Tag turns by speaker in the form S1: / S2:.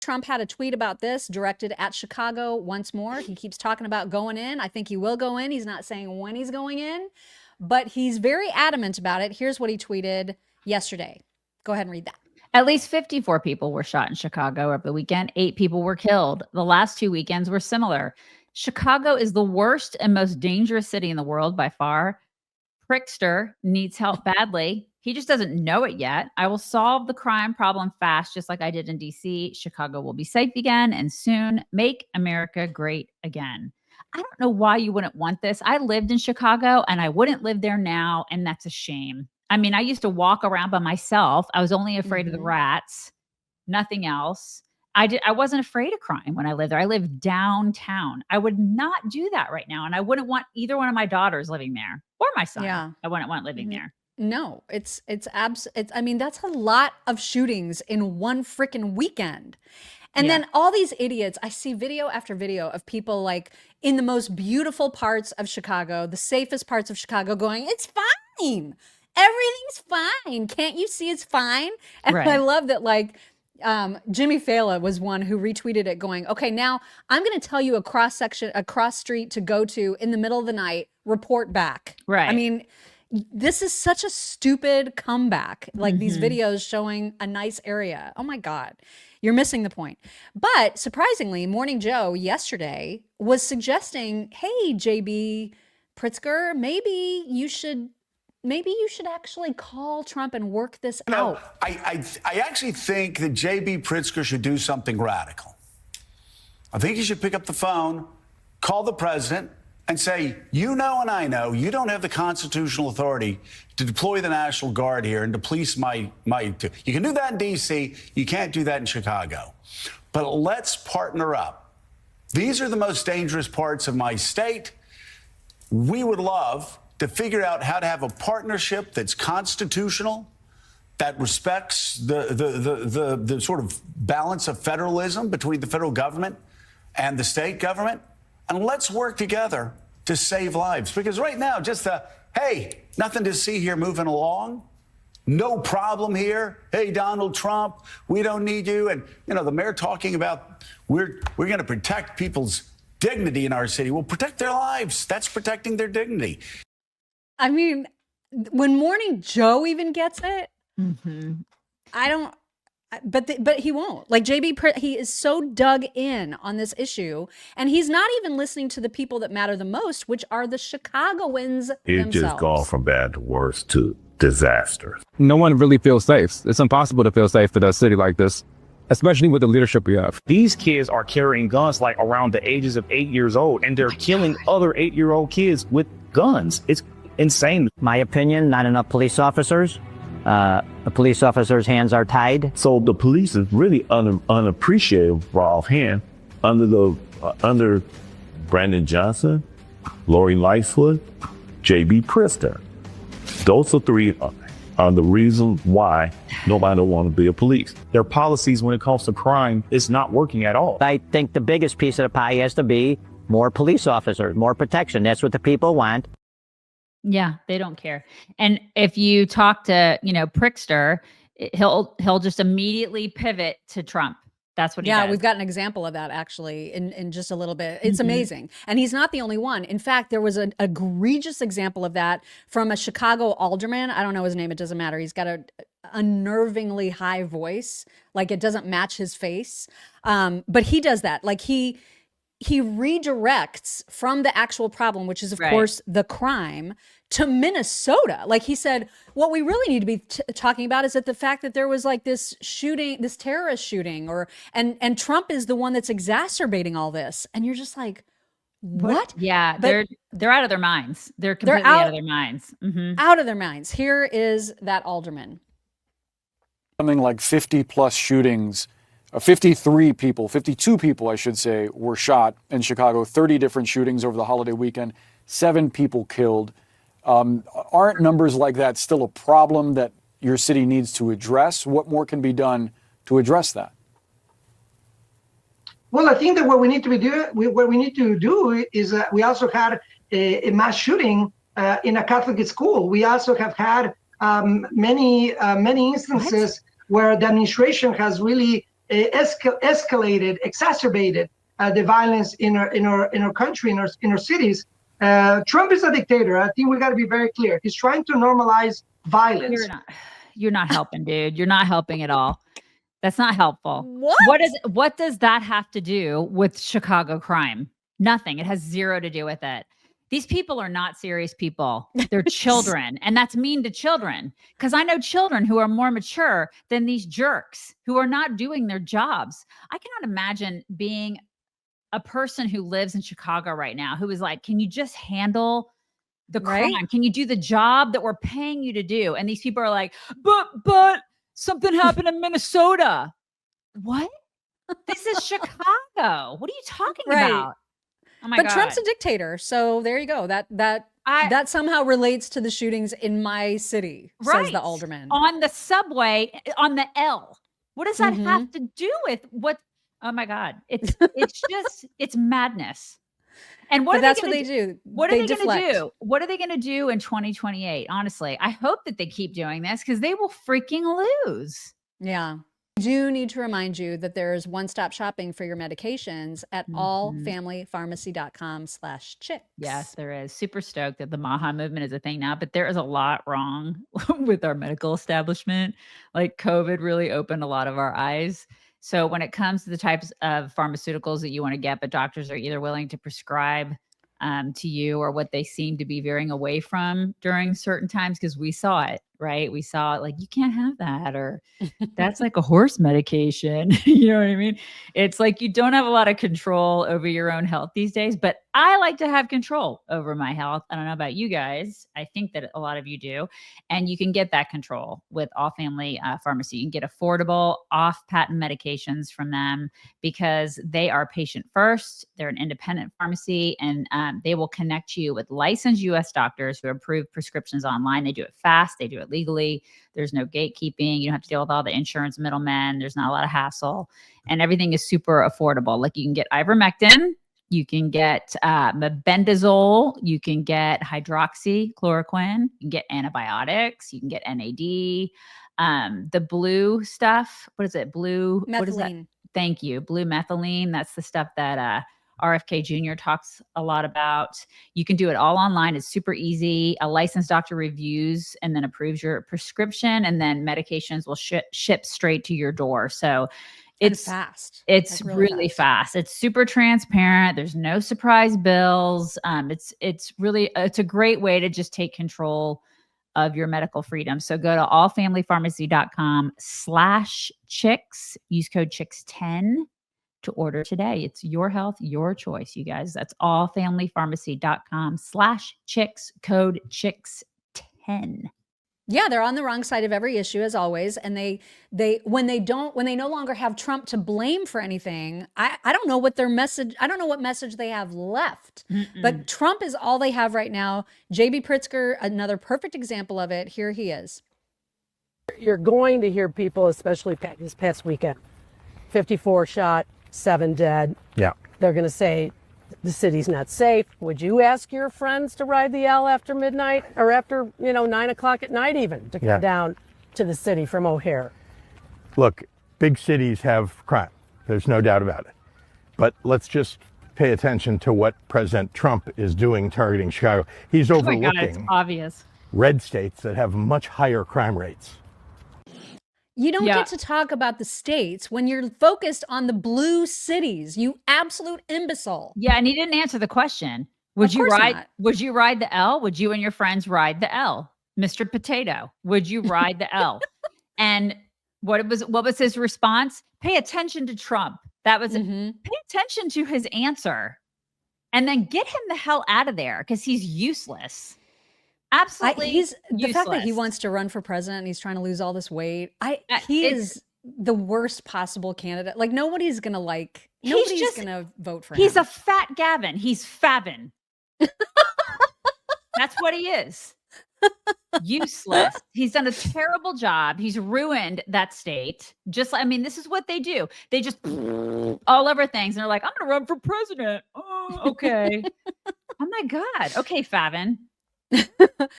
S1: Trump had a tweet about this directed at Chicago once more. He keeps talking about going in. I think he will go in. He's not saying when he's going in, but he's very adamant about it. Here's what he tweeted yesterday. Go ahead and read that.
S2: At least 54 people were shot in Chicago over the weekend. 8 people were killed. The last 2 weekends were similar. Chicago is the worst and most dangerous city in the world by far. Pritzker needs help badly. He just doesn't know it yet. I will solve the crime problem fast, just like I did in DC. Chicago will be safe again and soon. Make America great again. I don't know why you wouldn't want this. I lived in Chicago and I wouldn't live there now. And that's a shame. I mean, I used to walk around by myself. I was only afraid of the rats, nothing else. I wasn't afraid of crime when I lived there. I lived downtown. I would not do that right now. And I wouldn't want either one of my daughters living there or my son.
S1: Yeah.
S2: I wouldn't want living there.
S1: No, I mean, that's a lot of shootings in one freaking weekend. And then all these idiots, I see video after video of people like in the most beautiful parts of Chicago, the safest parts of Chicago going, it's fine. Everything's fine. Can't you see it's fine? And I love that, like, Jimmy Fallon was one who retweeted it going, okay, now I'm going to tell you a cross street to go to in the middle of the night, report back. Right. I mean, this is such a stupid comeback. Like these videos showing a nice area. Oh my God, you're missing the point. But surprisingly, Morning Joe yesterday was suggesting, hey, JB Pritzker, maybe you should actually call Trump and work this out.
S3: I actually think that JB Pritzker should do something radical. I think he should pick up the phone, call the president, and say, you know and I know you don't have the constitutional authority to deploy the National Guard here and to police my. You can do that in D.C., you can't do that in Chicago. But let's partner up. These are the most dangerous parts of my state. We would love to figure out how to have a partnership that's constitutional, that respects the sort of balance of federalism between the federal government and the state government. And let's work together to save lives. Because right now, just hey, nothing to see here moving along. No problem here. Hey, Donald Trump, we don't need you. And, you know, the mayor talking about we're going to protect people's dignity in our city. Well, protect their lives. That's protecting their dignity.
S1: I mean, when Morning Joe even gets it, I don't. But he won't. Like he is so dug in on this issue, and he's not even listening to the people that matter the most, which are the Chicagoans themselves.
S4: Just gone from bad to worse to disaster.
S5: No one really feels safe. It's impossible to feel safe in a city like this, especially with the leadership we have.
S6: These kids are carrying guns like around the ages of 8 years old, and they're killing other 8-year-old kids with guns. It's insane.
S7: My opinion, not enough police officers. The police officers' hands are tied.
S4: So the police is really unappreciative for offhand under Brandon Johnson, Lori Lightfoot, JB Pritzker. Those are three are the reason why nobody don't want to be a police.
S6: Their policies when it comes to crime is not working at all.
S7: I think the biggest piece of the pie has to be more police officers, more protection. That's what the people want.
S2: Yeah, they don't care. And if you talk to, Pritzker, he'll just immediately pivot to Trump. That's what he does.
S1: Yeah, we've got an example of that actually in just a little bit. It's amazing. And he's not the only one. In fact, there was an egregious example of that from a Chicago alderman. I don't know his name. It doesn't matter. He's got a unnervingly high voice. Like it doesn't match his face. But he does that. Like he redirects from the actual problem, which is, of course, the crime, to Minnesota. Like he said, what we really need to be talking about is that the fact that there was like this shooting, this terrorist shooting, and Trump is the one that's exacerbating all this. And you're just like, what?
S2: Yeah, but they're out of their minds. They're completely out of their minds.
S1: Out of their minds. Here is that alderman.
S8: Something like 50 plus shootings. 52 people, I should say, were shot in Chicago, 30 different shootings over the holiday weekend, 7 people killed. Aren't numbers like that still a problem that your city needs to address? What more can be done to address that?
S9: Well, I think that what we need to do is we also had a mass shooting in a Catholic school. We also have had many instances where the administration has really escalated, exacerbated the violence in our country, in our cities. Trump is a dictator. I think we got to be very clear. He's trying to normalize violence.
S2: You're not helping, dude. You're not helping at all. That's not helpful. What does that have to do with Chicago crime? Nothing. It has zero to do with it. These people are not serious people. They're children. And that's mean to children. Because I know children who are more mature than these jerks who are not doing their jobs. I cannot imagine being a person who lives in Chicago right now who is like, can you just handle the crime?
S1: Right?
S2: Can you do the job that we're paying you to do? And these people are like, but something happened in Minnesota. What? This is Chicago. What are you talking about? Oh my God.
S1: But Trump's a dictator. So there you go. That somehow relates to the shootings in my city, says the alderman.
S2: On the subway, on the L. What does that have to do with what? Oh my God. It's just, it's madness. And
S1: that's what they do.
S2: What are they going to do? What are they going to do in 2028? Honestly, I hope that they keep doing this because they will freaking lose.
S1: Yeah. I do need to remind you that there's one-stop shopping for your medications at allfamilypharmacy.com/chicks.
S2: Yes, there is. Super stoked that the Maha movement is a thing now, but there is a lot wrong with our medical establishment. Like COVID really opened a lot of our eyes. So when it comes to the types of pharmaceuticals that you want to get, but doctors are either willing to prescribe to you or what they seem to be veering away from during certain times, because we saw it, right? We saw it like, you can't have that, or that's like a horse medication. You know what I mean? It's like you don't have a lot of control over your own health these days, but I like to have control over my health. I don't know about you guys. I think that a lot of you do. And you can get that control with All Family Pharmacy. You can get affordable off-patent medications from them because they are patient first. They're an independent pharmacy, and they will connect you with licensed U.S. doctors who approve prescriptions online. They do it fast. They do it legally. There's no gatekeeping. You don't have to deal with all the insurance middlemen. There's not a lot of hassle, and everything is super affordable. Like you can get ivermectin, you can get mebendazole, you can get hydroxychloroquine, you can get antibiotics, you can get NAD, the blue stuff. What is it? Blue
S1: methylene.
S2: What is that? Thank you. Blue methylene. That's the stuff that RFK Jr. talks a lot about. You can do it all online. It's super easy. A licensed doctor reviews and then approves your prescription, and then medications will ship straight to your door. So it's
S1: fast.
S2: It's like really fast. It's super transparent. There's no surprise bills. It's a great way to just take control of your medical freedom. So go to allfamilypharmacy.com/chicks. Use code chicks10 to order today. It's your health, your choice, you guys. That's allfamilypharmacy.com/chicks, code chicks10.
S1: Yeah, they're on the wrong side of every issue as always. And when they no longer have Trump to blame for anything, I don't know what their message, I don't know what message they have left. But Trump is all they have right now. JB Pritzker, another perfect example of it. Here he is.
S10: You're going to hear people, especially this past weekend, 54 shot, 7 dead. Yeah. They're going to say the city's not safe. Would you ask your friends to ride the L after midnight or after, 9 o'clock at night even to come down to the city from O'Hare?
S11: Look, big cities have crime. There's no doubt about it. But let's just pay attention to what President Trump is doing targeting Chicago. He's overlooking
S2: it's obvious.
S11: red states that have much higher crime rates.
S1: You don't get to talk about the states when you're focused on the blue cities, you absolute imbecile.
S2: Yeah, and he didn't answer the question. Would you ride the L? Would you and your friends ride the L? Mr. Potato, would you ride the L? And what was his response? Pay attention to Trump. That was pay attention to his answer. And then get him the hell out of there because he's useless. Absolutely.
S1: The fact that he wants to run for president and he's trying to lose all this weight. He is the worst possible candidate. Like nobody's going to nobody's going to vote for him.
S2: He's a fat Gavin. He's Favin. That's what he is. Useless. He's done a terrible job. He's ruined that state. This is what they do. They just all over things. And they're like, I'm going to run for president. Oh, okay. Oh my God. Okay, Favin.